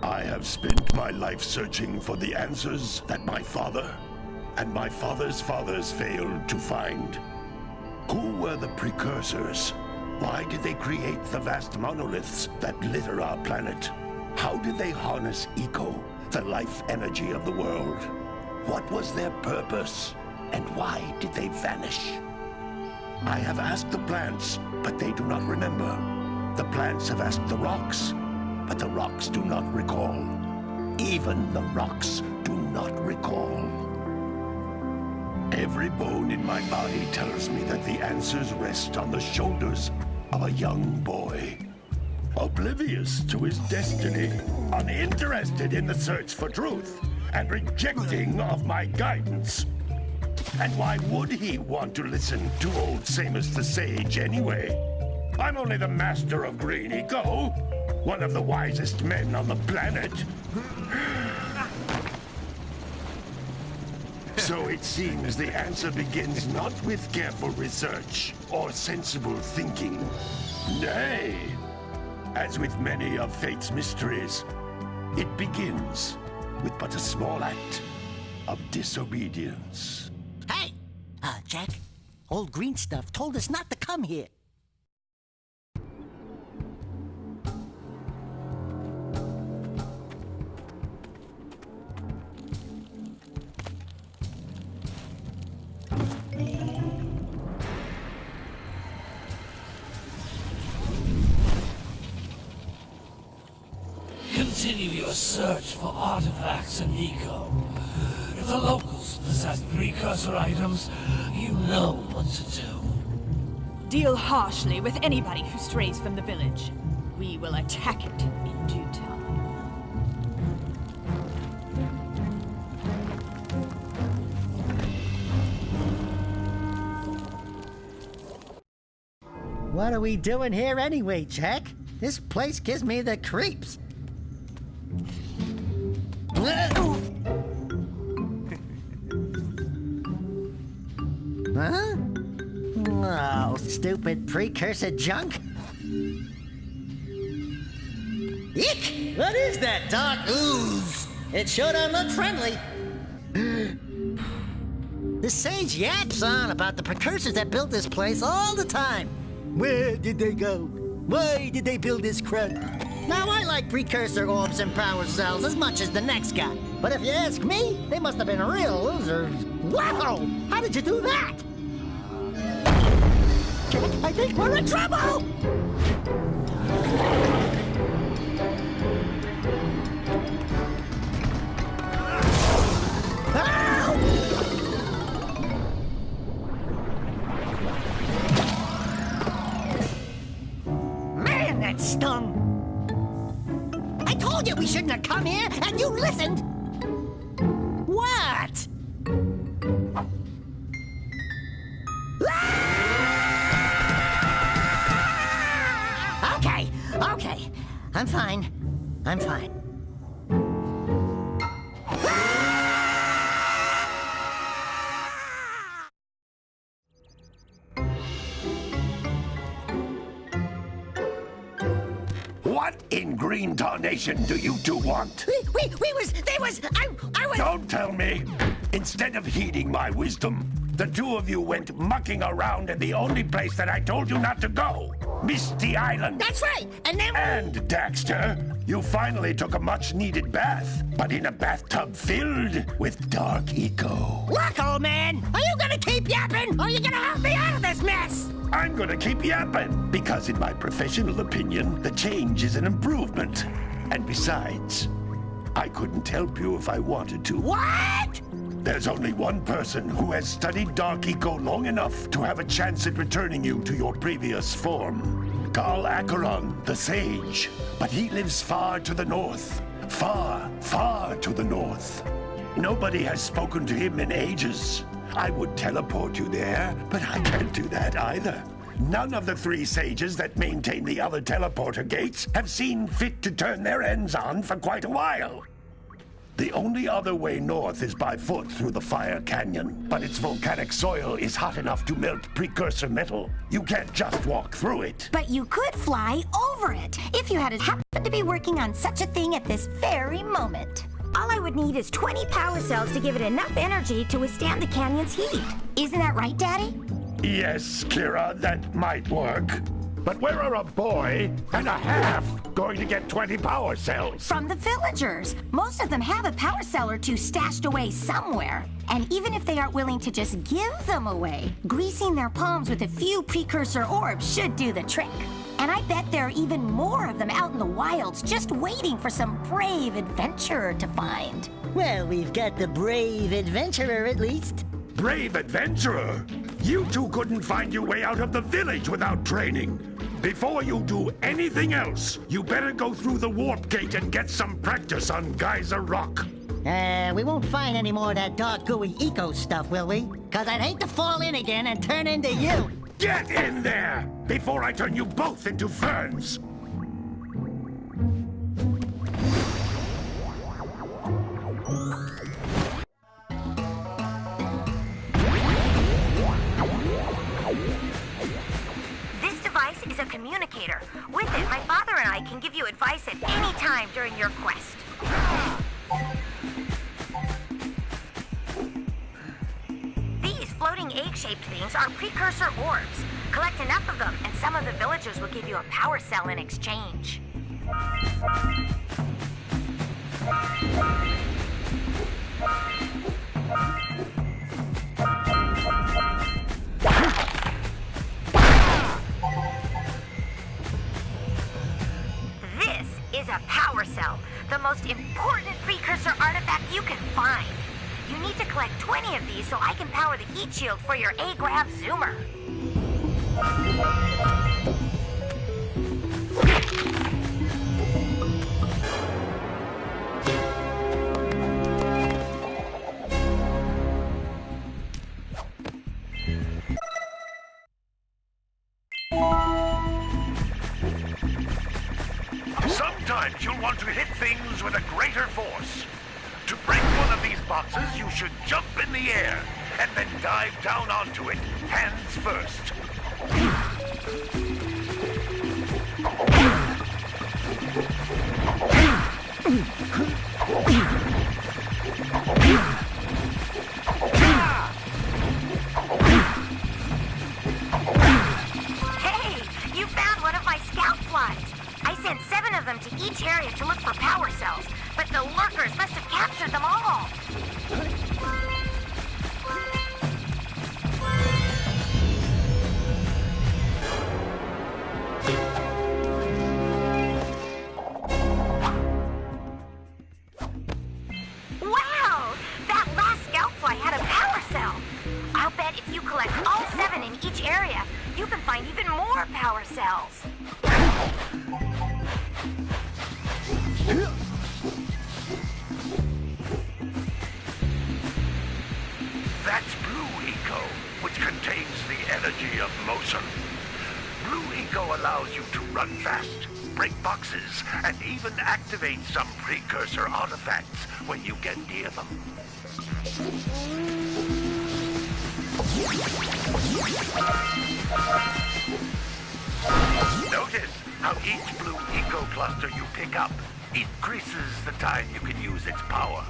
I have spent my life searching for the answers that my father and my father's fathers failed to find. Who were the precursors? Why did they create the vast monoliths that litter our planet? How did they harness eco, the life energy of the world? What was their purpose? And why did they vanish? I have asked the plants, but they do not remember. The plants have asked the rocks, but the rocks do not recall. Even the rocks do not recall. Every bone in my body tells me that the answers rest on the shoulders of a young boy. Oblivious to his destiny, uninterested in the search for truth, and rejecting of my guidance. And why would he want to listen to old Samus the Sage anyway? I'm only the master of green eco, one of the wisest men on the planet. So it seems the answer begins not with careful research or sensible thinking. Nay, as with many of fate's mysteries, it begins with but a small act of disobedience. Hey! Jack, old green stuff told us not to come here. Continue your search for artifacts and eco. If the locals possess precursor items, you know what to do. Deal harshly with anybody who strays from the village. We will attack it in due time. What are we doing here anyway, Jack? This place gives me the creeps. Huh? Oh, stupid precursor junk. Eek! What is that dark ooze? It sure don't look friendly. The sage yaps on about the precursors that built this place all the time. Where did they go? Why did they build this crap? Now, I like precursor orbs and power cells as much as the next guy. But if you ask me, they must have been real losers. Wow! How did you do that? Jack, I think we're in trouble! Man, that stung! I told you we shouldn't have come here, and you listened! What? Okay. I'm fine. What in green tarnation do you two want? I was... Don't tell me! Instead of heeding my wisdom, the two of you went mucking around in the only place that I told you not to go. Misty Island. That's right, and then... And, Daxter, you finally took a much-needed bath, but in a bathtub filled with dark eco. Look, old man, are you gonna keep yapping, or are you gonna help me out of this mess? I'm gonna keep yapping, because in my professional opinion, the change is an improvement. And besides, I couldn't help you if I wanted to. What? There's only one person who has studied Dark Eco long enough to have a chance at returning you to your previous form. Carl Acheron, the Sage. But he lives far to the north. Far, far to the north. Nobody has spoken to him in ages. I would teleport you there, but I can't do that either. None of the 3 sages that maintain the other teleporter gates have seen fit to turn their ends on for quite a while. The only other way north is by foot through the Fire Canyon, but its volcanic soil is hot enough to melt precursor metal. You can't just walk through it. But you could fly over it, if you had happened to be working on such a thing at this very moment. All I would need is 20 power cells to give it enough energy to withstand the canyon's heat. Isn't that right, Daddy? Yes, Kira, that might work. But where are a boy and a half going to get 20 power cells? From the villagers. Most of them have a power cell or 2 stashed away somewhere. And even if they aren't willing to just give them away, greasing their palms with a few precursor orbs should do the trick. And I bet there are even more of them out in the wilds just waiting for some brave adventurer to find. Well, we've got the brave adventurer at least. Brave adventurer? You 2 couldn't find your way out of the village without training. Before you do anything else, you better go through the warp gate and get some practice on Geyser Rock. We won't find any more of that dark gooey eco stuff, will we? 'Cause I'd hate to fall in again and turn into you. Get in there before I turn you both into ferns. Is a communicator. With it, my father and I can give you advice at any time during your quest. These floating egg-shaped things are precursor orbs. Collect enough of them, and some of the villagers will give you a power cell in exchange. Is a power cell, the most important precursor artifact you can find. You need to collect 20 of these so I can power the heat shield for your A-Grav Zoomer. Sometimes you'll want to hit things with a greater force. To break one of these boxes, you should jump in the air and then dive down onto it, hands first. Hey, you found one of my scout flies. I sent 7 of them to each area to look for power cells, but the lurkers must have captured them all. Wow! That last scout fly had a power cell. I'll bet if you collect all 7 in each area, you can find even more power cells. That's Blue Eco, which contains the energy of motion. Blue Eco allows you to run fast, break boxes, and even activate some precursor artifacts when you get near them. Notice how each Blue Eco cluster you pick up increases the time you can use its power.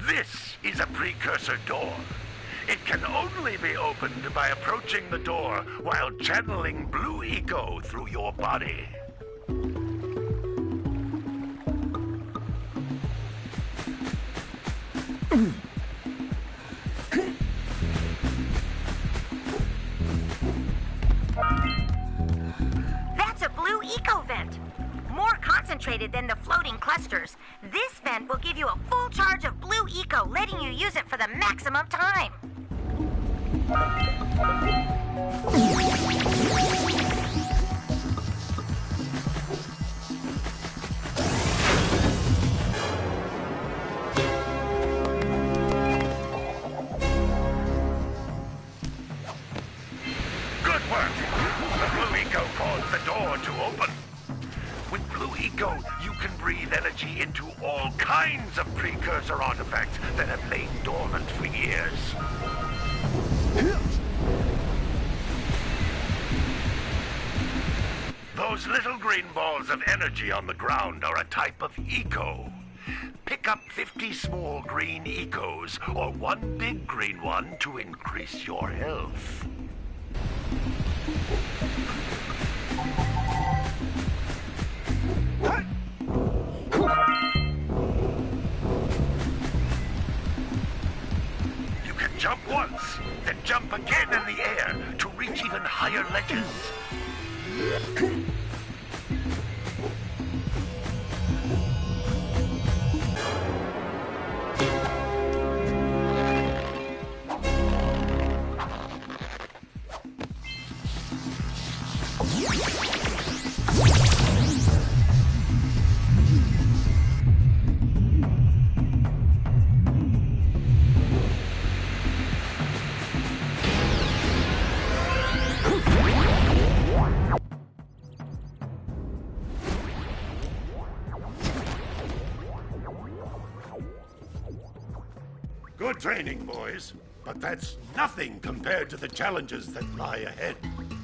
This is a precursor door. It can only be opened by approaching the door while channeling blue eco through your body. That's a blue eco vent. More concentrated than the floating clusters. This vent will give you a full charge of blue eco, letting you use it for the maximum time. Good work! The blue eco caused the door to open. With blue eco, you can breathe energy into all kinds of precursor artifacts that have lain dormant for years. Those little green balls of energy on the ground are a type of eco. Pick up 50 small green ecos or one big green one to increase your health. You can jump once, then jump again in the air to reach even higher ledges. Good training, boys. But that's nothing compared to the challenges that lie ahead.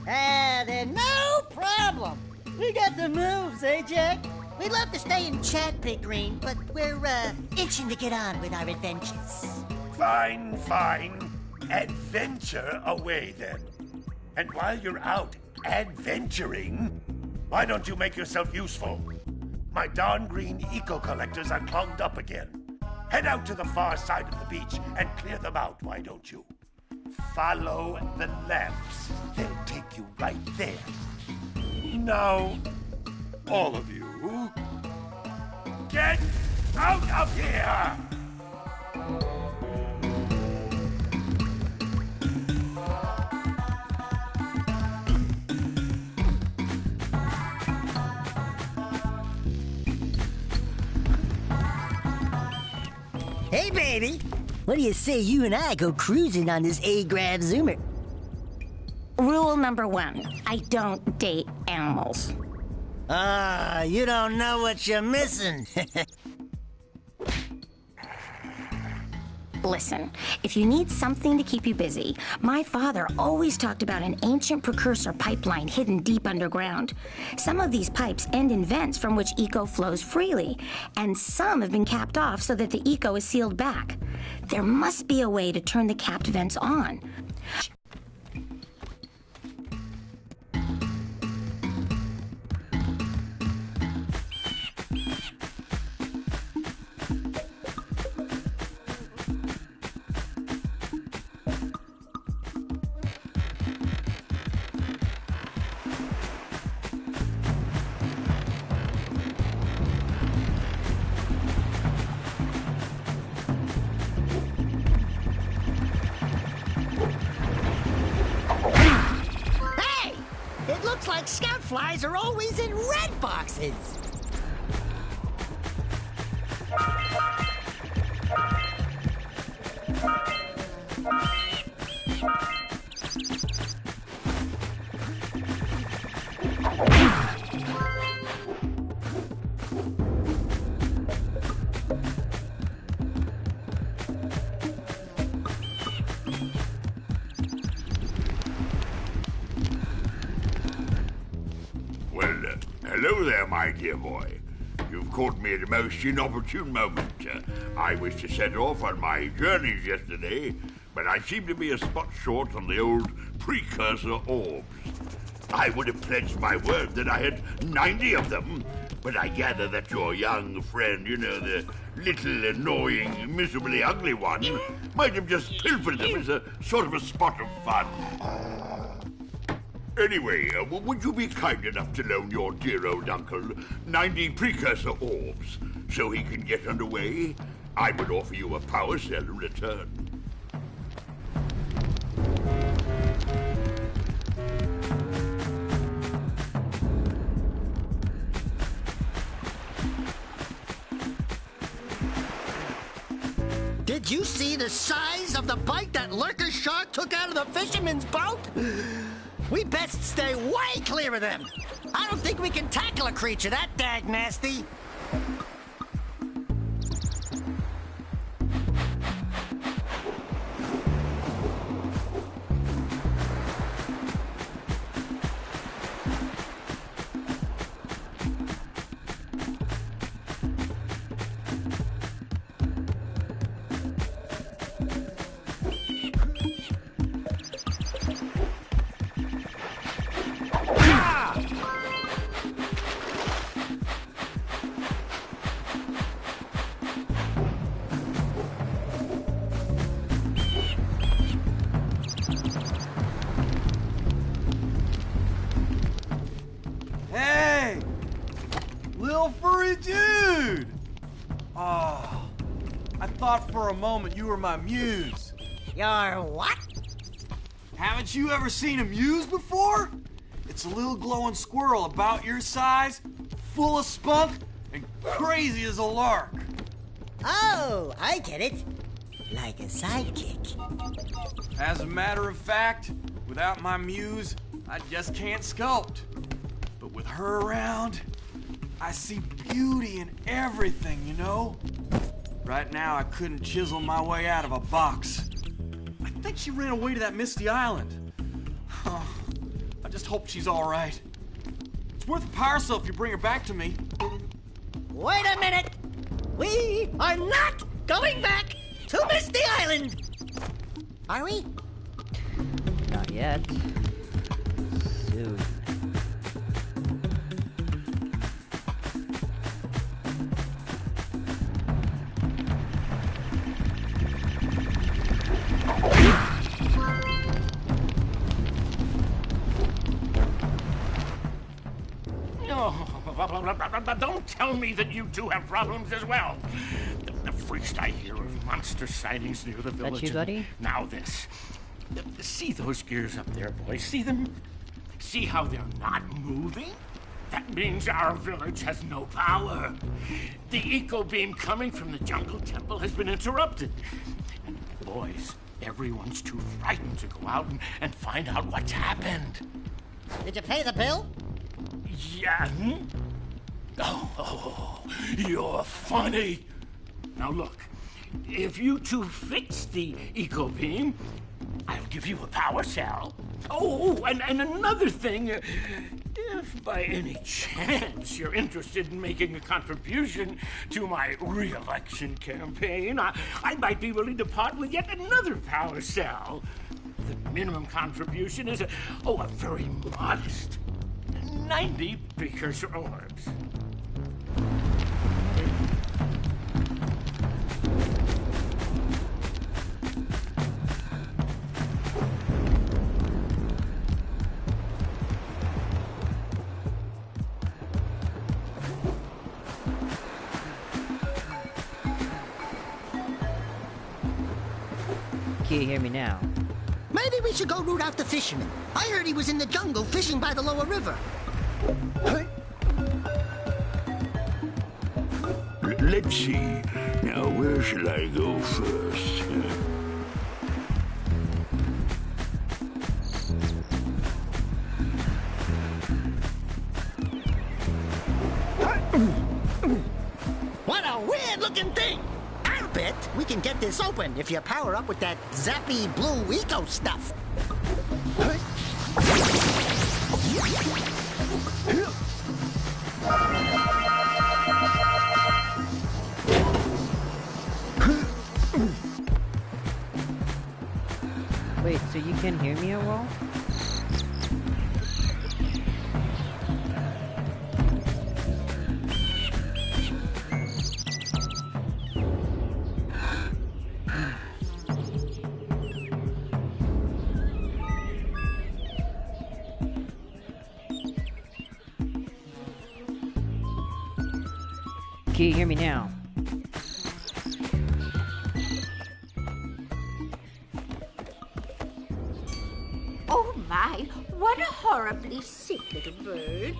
Then no problem. We got the moves, eh, Jack? We'd love to stay and chat, Big Green, but we're, itching to get on with our adventures. Fine, fine. Adventure away, then. And while you're out adventuring, why don't you make yourself useful? My darn green eco-collectors are clogged up again. Head out to the far side of the beach and clear them out, why don't you? Follow the lamps. They'll take you right there. Now, all of you, get out of here! Hey, baby. What do you say you and I go cruising on this A-Grav Zoomer? Rule number 1, I don't date animals. You don't know what you're missing. Listen, if you need something to keep you busy, my father always talked about an ancient precursor pipeline hidden deep underground. Some of these pipes end in vents from which eco flows freely, and some have been capped off so that the eco is sealed back. There must be a way to turn the capped vents on. Looks like scout flies are always in red boxes. Hello there, my dear boy. You've caught me at a most inopportune moment. I was to set off on my journeys yesterday, but I seem to be a spot short on the old precursor orbs. I would have pledged my word that I had 90 of them, but I gather that your young friend, you know, the little annoying, miserably ugly one, might have just pilfered them as a sort of a spot of fun. Anyway, would you be kind enough to loan your dear old uncle 90 precursor orbs so he can get underway? I would offer you a power cell in return. Did you see the size of the bite that lurker shark took out of the fisherman's boat? We best stay way clear of them. I don't think we can tackle a creature that dag nasty. Dude! Oh, I thought for a moment you were my muse. Your what? Haven't you ever seen a muse before? It's a little glowing squirrel about your size, full of spunk, and crazy as a lark. Oh, I get it. Like a sidekick. As a matter of fact, without my muse, I just can't sculpt. But with her around, I see beauty in everything, you know? Right now, I couldn't chisel my way out of a box. I think she ran away to that misty island. I just hope she's all right. It's worth a power cell if you bring her back to me. Wait a minute! We are not going back to Misty Island! Are we? Not yet. Soon. Don't tell me that you two have problems as well. The first I hear of monster sightings near the village. That you, buddy? Now this. See those gears up there, boys? See them? See how they're not moving? That means our village has no power. The eco beam coming from the jungle temple has been interrupted. And boys, everyone's too frightened to go out and find out what's happened. Did you pay the bill? Yeah. Oh, you're funny. Now look, if you two fix the eco beam, I'll give you a power cell. Oh, and another thing, if by any chance you're interested in making a contribution to my re-election campaign, I might be willing to part with yet another power cell. The minimum contribution is a very modest 90 precursor orbs. Can you hear me now? Maybe we should go root out the fisherman. I heard he was in the jungle fishing by the lower river. Let's see. Now, where shall I go first? What a weird-looking thing! I'll bet we can get this open if you power up with that zappy blue eco stuff. me a wall? Can you hear me now? Oh my, what a horribly sick little bird.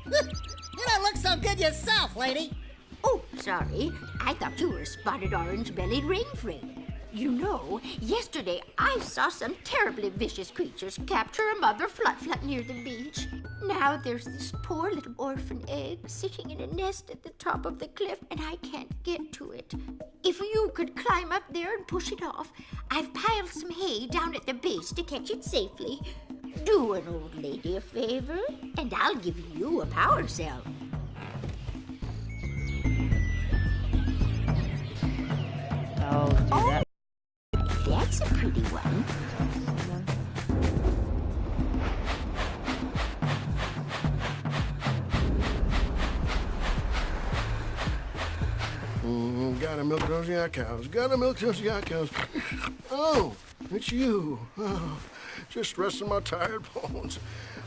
You don't look so good yourself, lady. Oh, sorry. I thought you were a spotted orange-bellied rainfrey. You know, yesterday I saw some terribly vicious creatures capture a mother flut-flut near the beach. Now there's this poor little orphan egg sitting in a nest at the top of the cliff, and I can't get to it. If you could climb up there and push it off, I've piled some hay down at the base to catch it safely. Do an old lady a favor, and I'll give you a power cell. I'll do that. That's a pretty one. Gotta milk those yak cows. Gotta milk those yak cows. Oh, it's you. Oh, just resting my tired bones.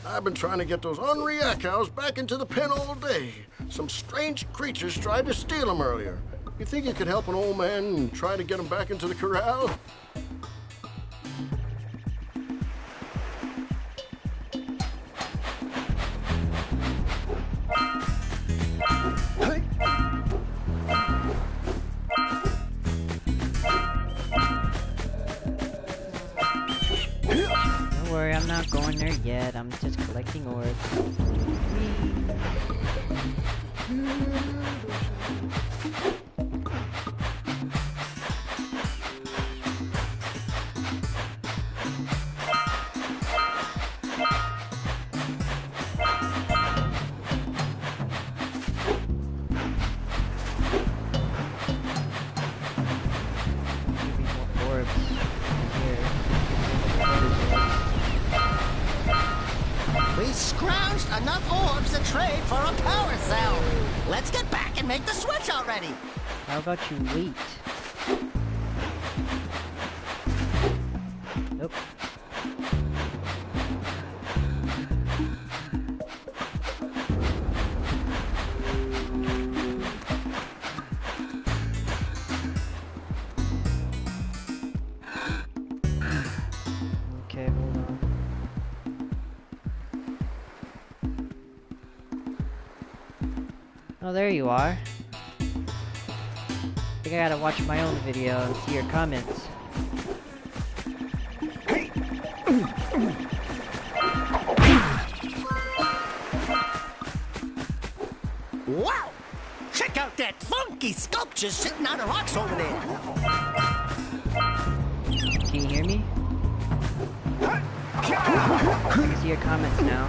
I've been trying to get those ornery yak cows back into the pen all day. Some strange creatures tried to steal them earlier. You think you could help an old man and try to get them back into the corral? Don't worry, I'm not going there yet. I'm just collecting orbs. We scrounged enough orbs to trade for a power cell. Let's get back and make the switch already. How about you wait? Nope. Okay, hold on. Oh, there you are. I think I gotta watch my own video and see your comments. Wow! Check out that funky sculpture sitting on the rocks over there. Can you hear me? I can see your comments now.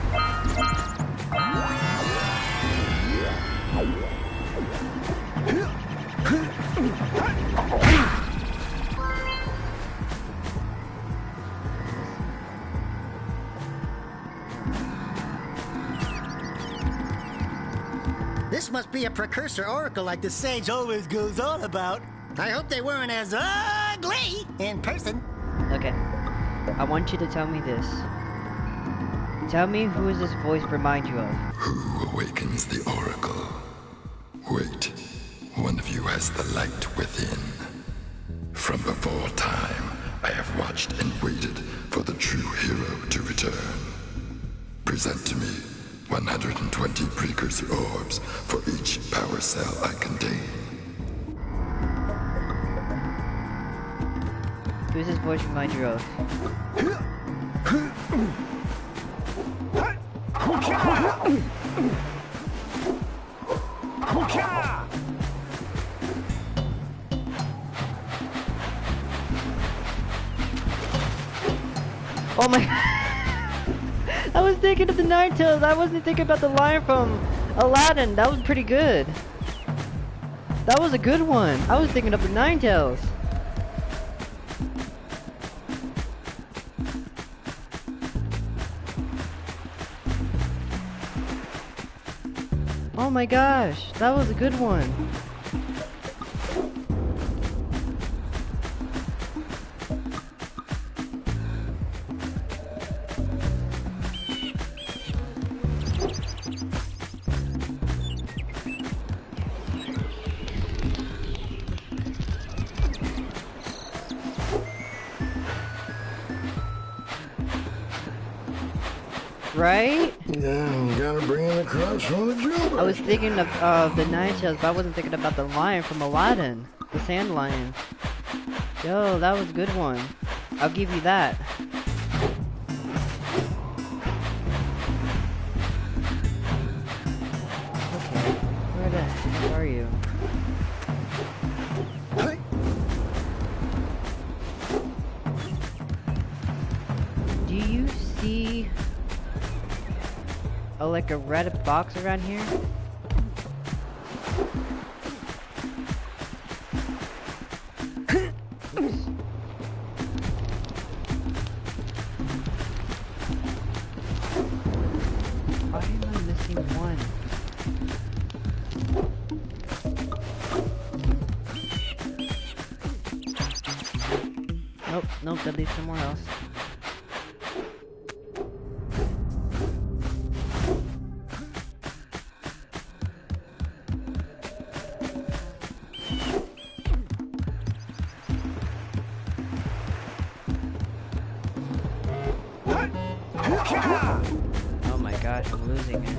This must be a precursor oracle like the sage always goes on about. I hope they weren't as ugly in person. Okay. I want you to tell me this. Tell me, who does this voice remind you of? Who awakens the oracle? Wait, one of you has the light within. From before time, I have watched and waited for the true hero to return. Present to me 120 precursor orbs for each power cell I contain. Who does this voice remind you of? Oh my I was thinking of the Ninetales. I wasn't thinking about the line from Aladdin. That was pretty good. That was a good one. I was thinking of the Ninetales. Oh my gosh, that was a good one. Right? Yeah, gotta bring in the crops from the jungle. I was thinking of the Ninetales, but I wasn't thinking about the lion from Aladdin. The sand lion. Yo, that was a good one. I'll give you that. Okay, where the heck are you? Do you see... oh, like a red box around here? Oops. Why am I missing one? Nope, nope, that leads somewhere else. Oh my gosh, I'm losing it.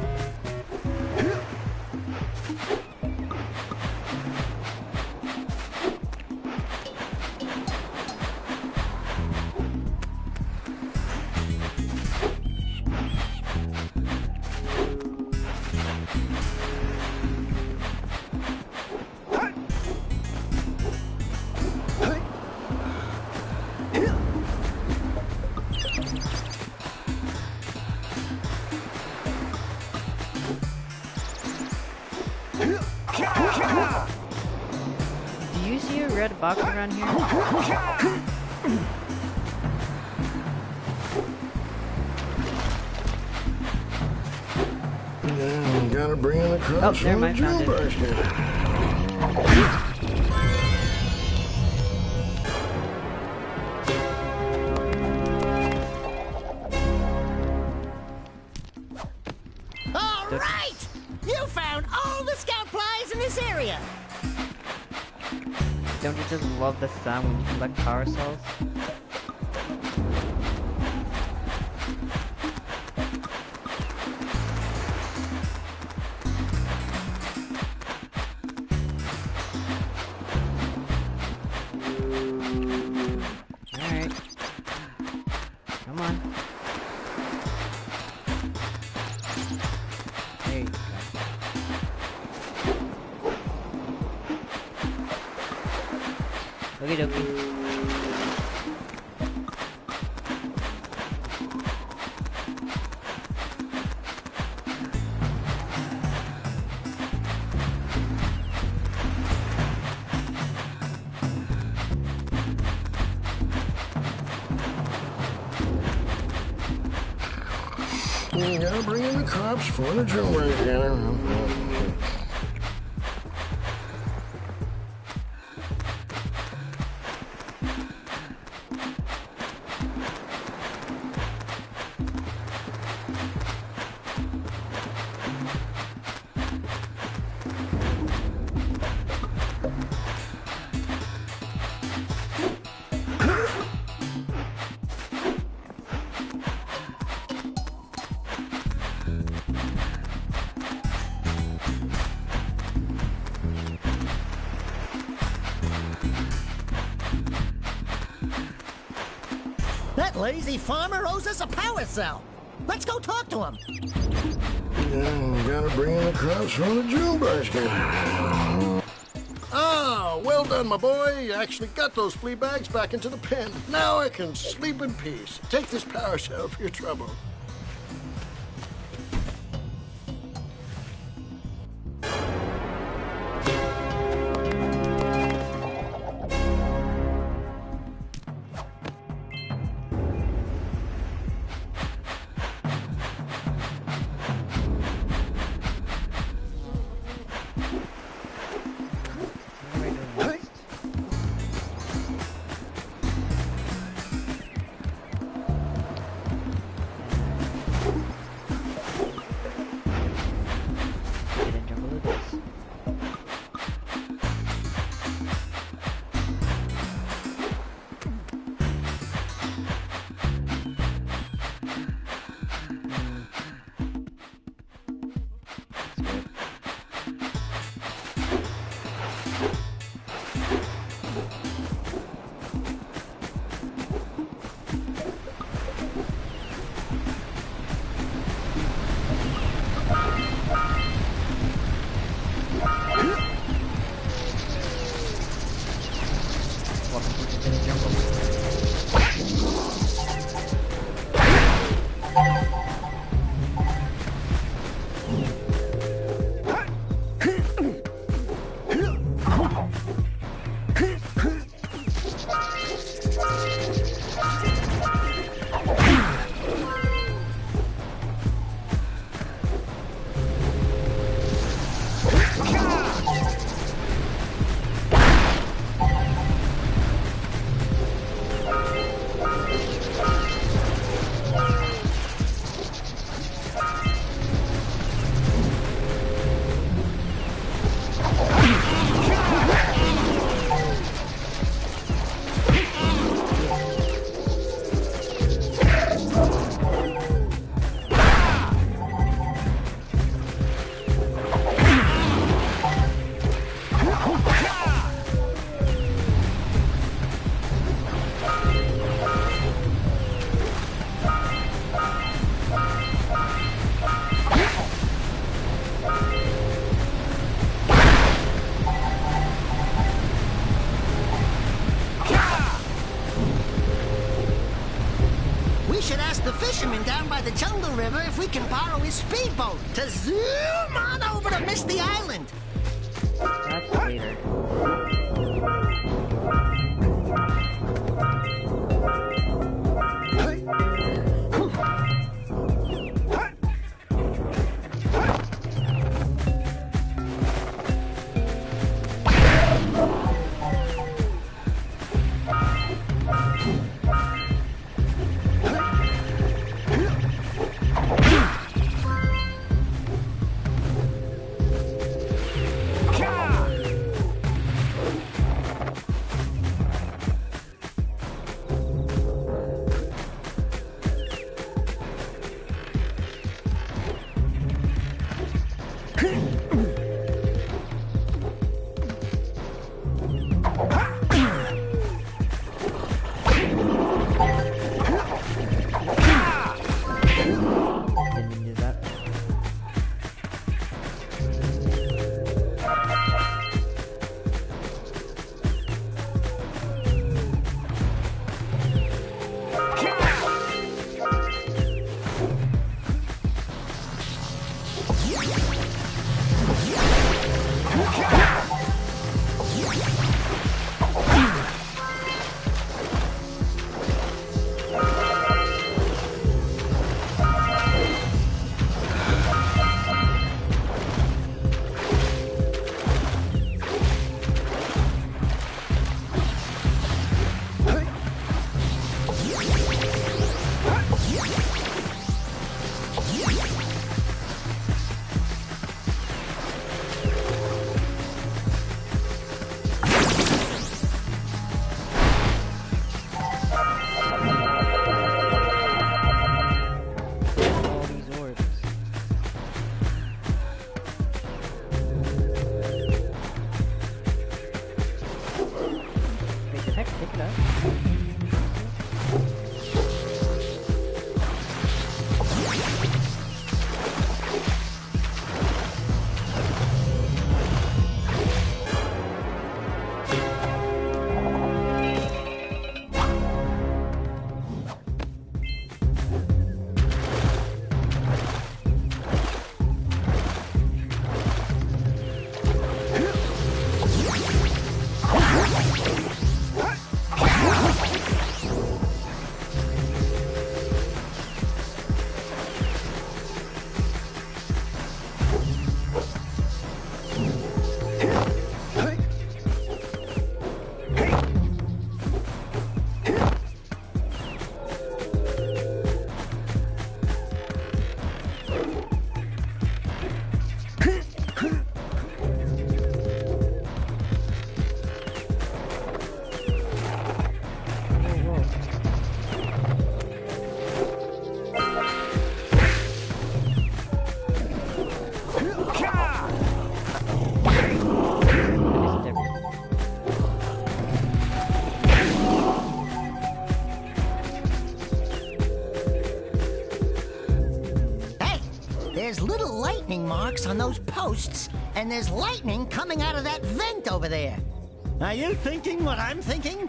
Do you see a red box around here? Yeah, gotta bring in the crops Oh, never from the mind, found it. jungle. All right! You found all the scout flies in this area. Don't you just love the sound when you collect power cells? Alright. Come on. There you go. Okie dokie. You gotta bring in the crops for the jungle. That lazy farmer owes us a power cell. Let's go talk to him. Yeah, gotta bring in the crops from the jungle. Ah, well done, my boy. You actually got those flea bags back into the pen. Now I can sleep in peace. Take this power cell for your trouble. by the Jungle River if we can borrow his speedboat to zoom on over to Misty Island. That's later. There's little lightning marks on those posts, and there's lightning coming out of that vent over there. Are you thinking what I'm thinking?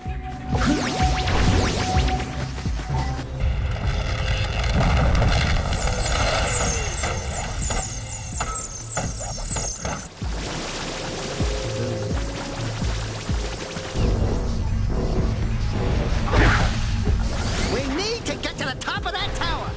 We need to get to the top of that tower.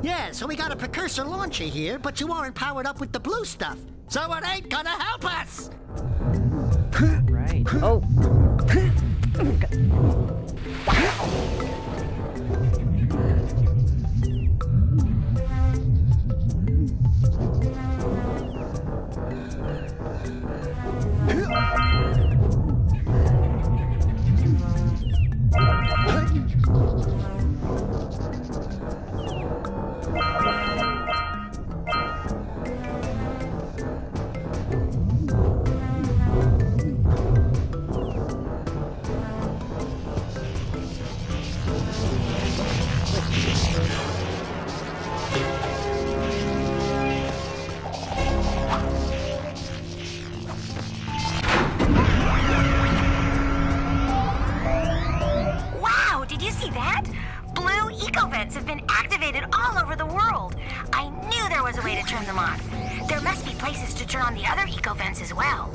Yeah, so we got a precursor launcher here, but you aren't powered up with the blue stuff. So it ain't gonna help us! Right. Oh! Wow, did you see that? Blue eco-vents have been activated all over the world. I knew there was a way to turn them on. There must be places to turn on the other eco-vents as well.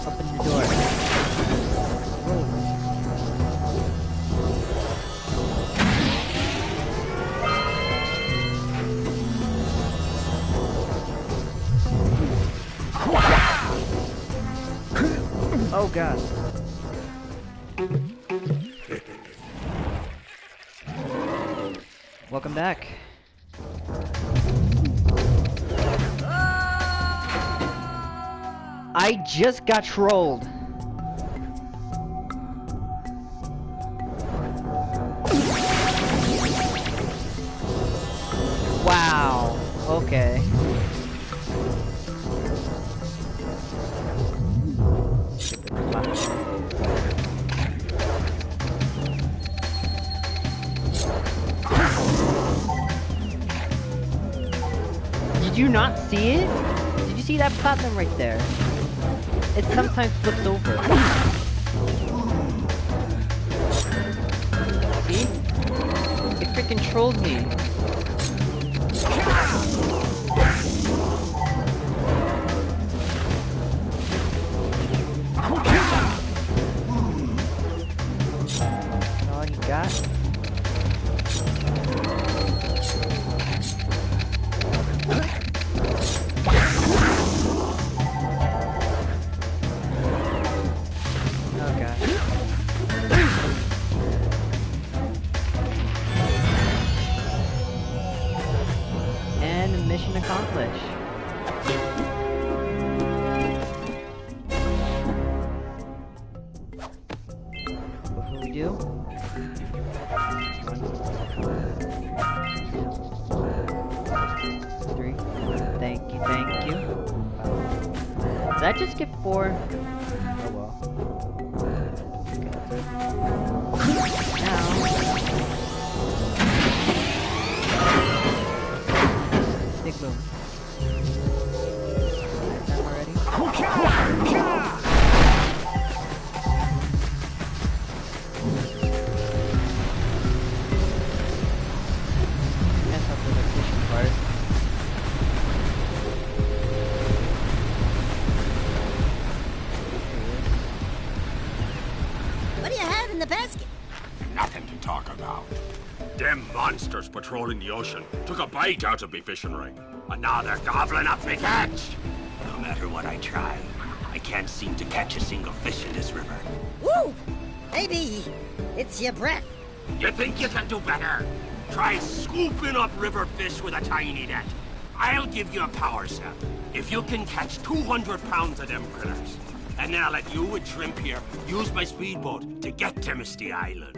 Open the door. Oh god. Welcome back. I just got trolled. Wow. Okay. Did you not see it? Did you see that platinum right there? It sometimes flips over. See? It freaking trolled me. All you got? Mission accomplished. What will we do? 1, 2, 3. Thank you, thank you. Did I just get 4? Oh well. Now. Big boom. Time already? That's up to the fishing part. What do you have in the basket? Nothing to talk about. Them monsters patrolling the ocean took a bite out of me fishing ring. And now they're gobbling up me catch. No matter what I try, I can't seem to catch a single fish in this river. Woo! Maybe it's your breath. You think you can do better? Try scooping up river fish with a tiny net. I'll give you a power cell if you can catch 200 pounds of them critters. And then I'll let you and Shrimp here use my speedboat to get to Misty Island.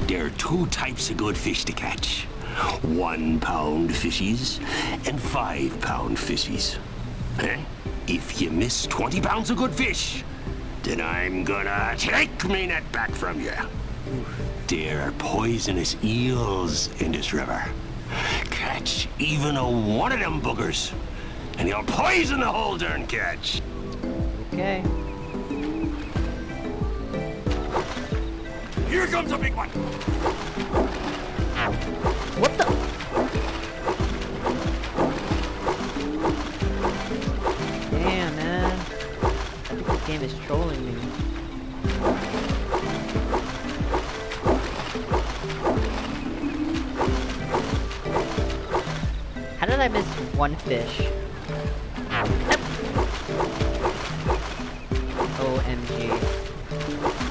There are 2 types of good fish to catch. 1 pound fishies and 5 pound fishies. If you miss 20 pounds of good fish, then I'm gonna take me net back from you. There are poisonous eels in this river. Catch even one of them boogers, and you'll poison the whole darn catch. Okay. Here comes a big one. What the? How did I miss one fish? OMG.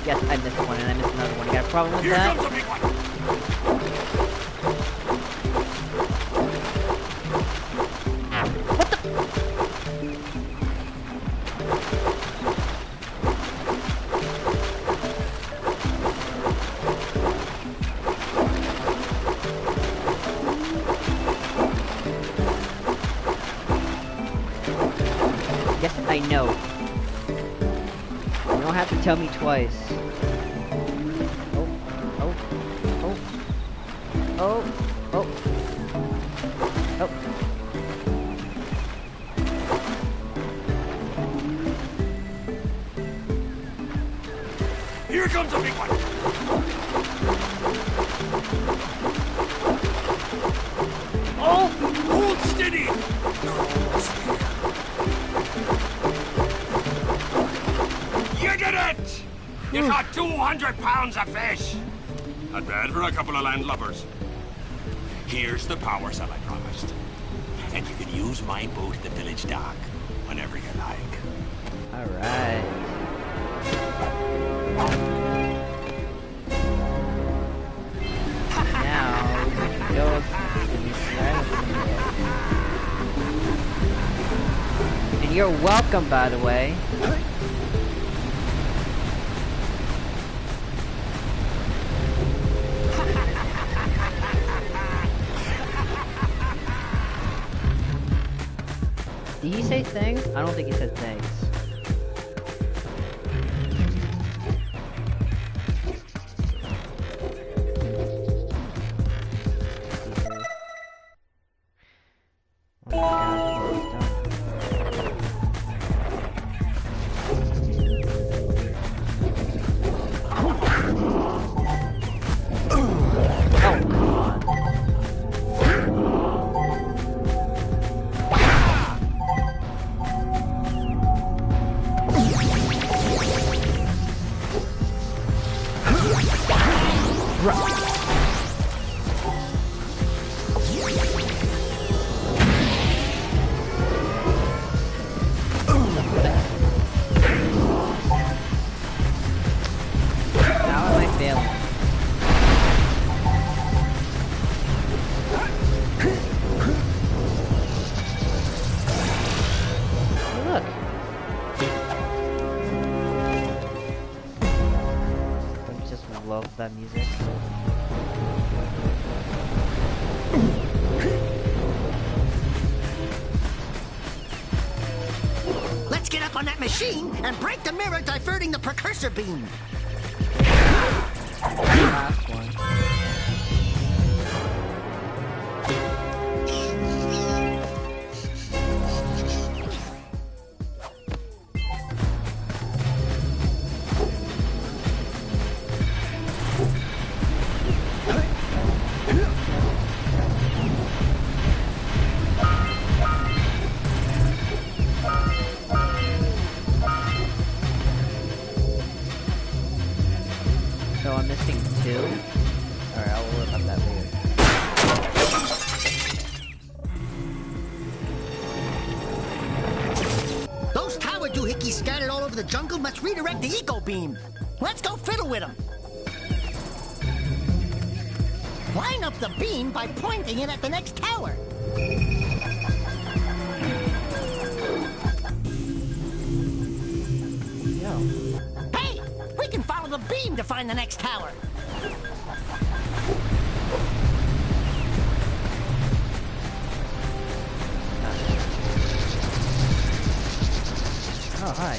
Yes, I missed one and I missed another one. You got a problem with that? Here comes a big one! Yes, I know. You don't have to tell me twice. Oh, oh, oh, oh, oh, oh. Here comes a big one! Oh! Hold steady! You did it! You caught 200 pounds of fish! Not bad for a couple of landlubbers. Here's the power cell I promised. And you can use my boat at the village dock whenever you like. Alright. Now, we can go to this island. And you're welcome, by the way. Did he say thanks? I don't think he said thanks. That music. Let's get up on that machine and break the mirror diverting the precursor beam. Last one. So I'm missing two? Alright, I'll worry about that later. Those tower doohickeys scattered all over the jungle must redirect the eco beam. Let's go fiddle with them. Line up the beam by pointing it at the next tower. Hey, we can follow the beam to find the next tower. Oh, hi.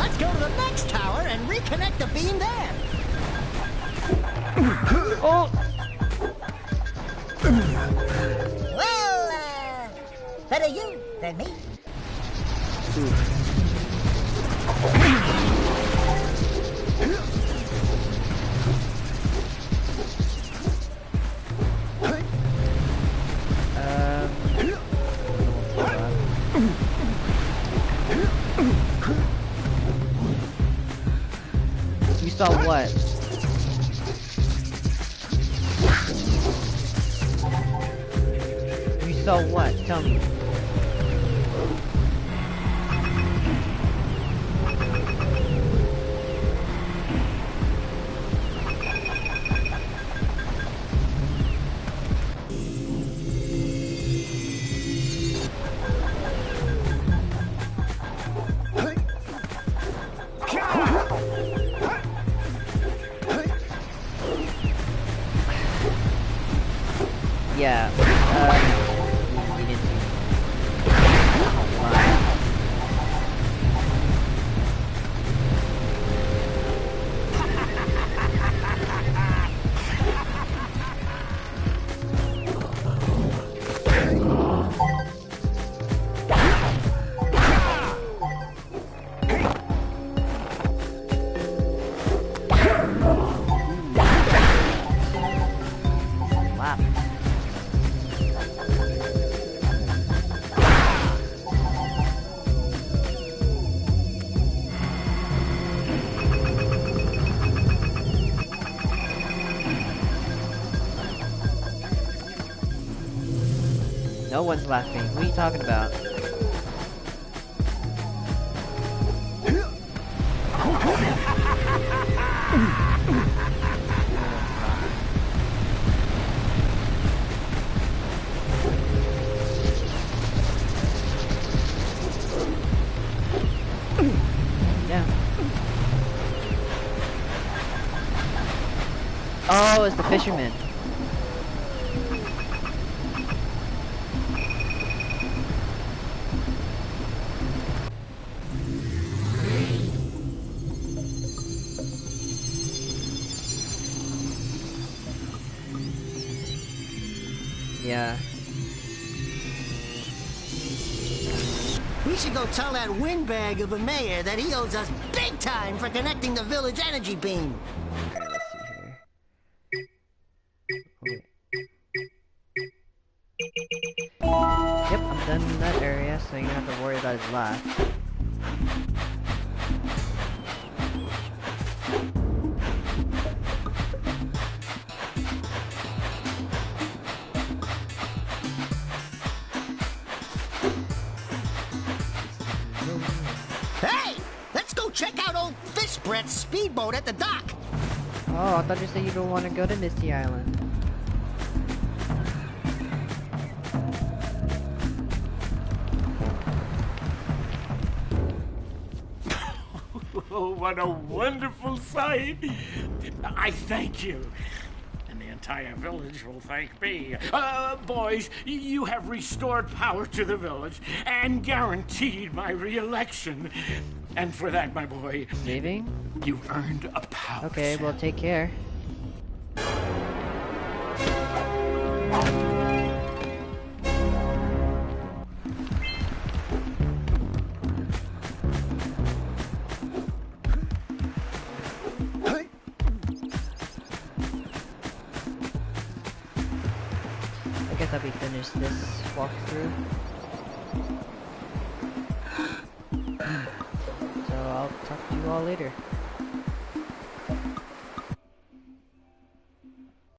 Let's go to the next tower and reconnect the beam there. Oh! Well, better you than me. You saw what? You saw what? Tell me. Yeah, we didn't see. No one's laughing. What are you talking about? Yeah. Oh, it's the fisherman. Yeah. We should go tell that windbag of a mayor that he owes us big time for connecting the village energy beam. Okay, let's see here. Oh, yep, I'm done in that area, so you don't have to worry about his laugh. Hey! Let's go check out old Fish Brett's speedboat at the dock. Oh, I thought you said you don't want to go to Misty Island. Oh, what a wonderful sight! I thank you. And the entire village will thank me. Boys, you have restored power to the village and guaranteed my re-election. And for that, my boy, Leaving? you've earned a power Okay, well, take care. I guess I'll be finished this walkthrough. So I'll talk to you all later.